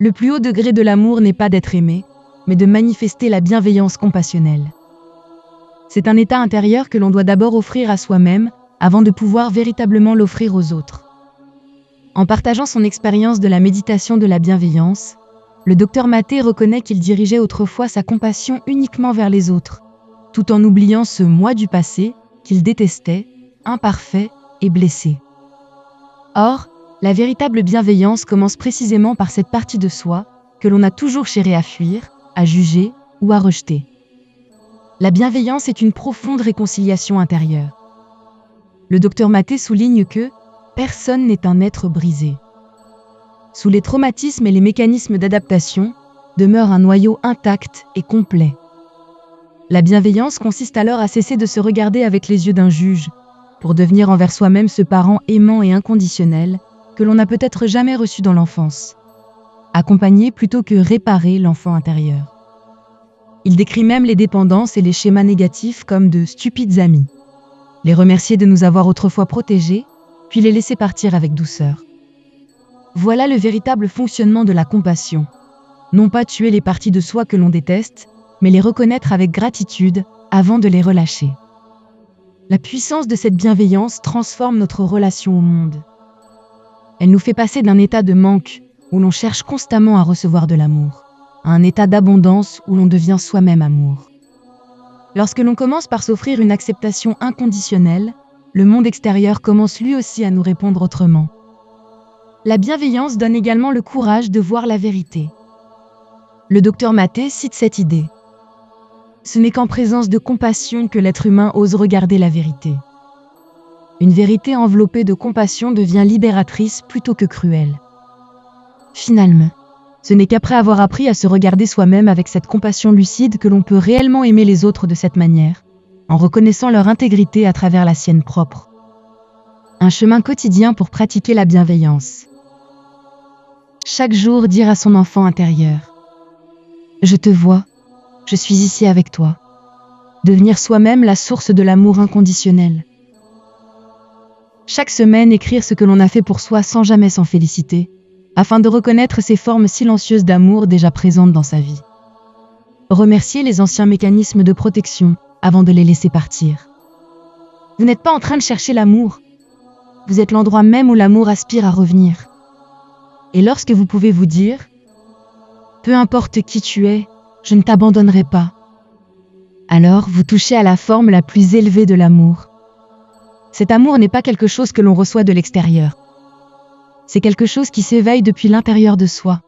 Le plus haut degré de l'amour n'est pas d'être aimé, mais de manifester la bienveillance compassionnelle. C'est un état intérieur que l'on doit d'abord offrir à soi-même, avant de pouvoir véritablement l'offrir aux autres. En partageant son expérience de la méditation de la bienveillance, le docteur Maté reconnaît qu'il dirigeait autrefois sa compassion uniquement vers les autres, tout en oubliant ce moi du passé qu'il détestait, imparfait et blessé. Or, la véritable bienveillance commence précisément par cette partie de soi que l'on a toujours cherché à fuir, à juger ou à rejeter. La bienveillance est une profonde réconciliation intérieure. Le docteur Maté souligne que personne n'est un être brisé. Sous les traumatismes et les mécanismes d'adaptation, demeure un noyau intact et complet. La bienveillance consiste alors à cesser de se regarder avec les yeux d'un juge, pour devenir envers soi-même ce parent aimant et inconditionnel que l'on n'a peut-être jamais reçu dans l'enfance. Accompagner plutôt que réparer l'enfant intérieur. Il décrit même les dépendances et les schémas négatifs comme de stupides amis. Les remercier de nous avoir autrefois protégés, puis les laisser partir avec douceur. Voilà le véritable fonctionnement de la compassion. Non pas tuer les parties de soi que l'on déteste, mais les reconnaître avec gratitude avant de les relâcher. La puissance de cette bienveillance transforme notre relation au monde. Elle nous fait passer d'un état de manque, où l'on cherche constamment à recevoir de l'amour, à un état d'abondance où l'on devient soi-même amour. Lorsque l'on commence par s'offrir une acceptation inconditionnelle, le monde extérieur commence lui aussi à nous répondre autrement. La bienveillance donne également le courage de voir la vérité. Le docteur Maté cite cette idée. Ce n'est qu'en présence de compassion que l'être humain ose regarder la vérité. Une vérité enveloppée de compassion devient libératrice plutôt que cruelle. Finalement, ce n'est qu'après avoir appris à se regarder soi-même avec cette compassion lucide que l'on peut réellement aimer les autres de cette manière, en reconnaissant leur intégrité à travers la sienne propre. Un chemin quotidien pour pratiquer la bienveillance. Chaque jour dire à son enfant intérieur « Je te vois, je suis ici avec toi ». Devenir soi-même la source de l'amour inconditionnel. Chaque semaine écrire ce que l'on a fait pour soi sans jamais s'en féliciter, afin de reconnaître ces formes silencieuses d'amour déjà présentes dans sa vie. Remercier les anciens mécanismes de protection avant de les laisser partir. Vous n'êtes pas en train de chercher l'amour. Vous êtes l'endroit même où l'amour aspire à revenir. Et lorsque vous pouvez vous dire « Peu importe qui tu es, je ne t'abandonnerai pas », alors vous touchez à la forme la plus élevée de l'amour. Cet amour n'est pas quelque chose que l'on reçoit de l'extérieur. C'est quelque chose qui s'éveille depuis l'intérieur de soi.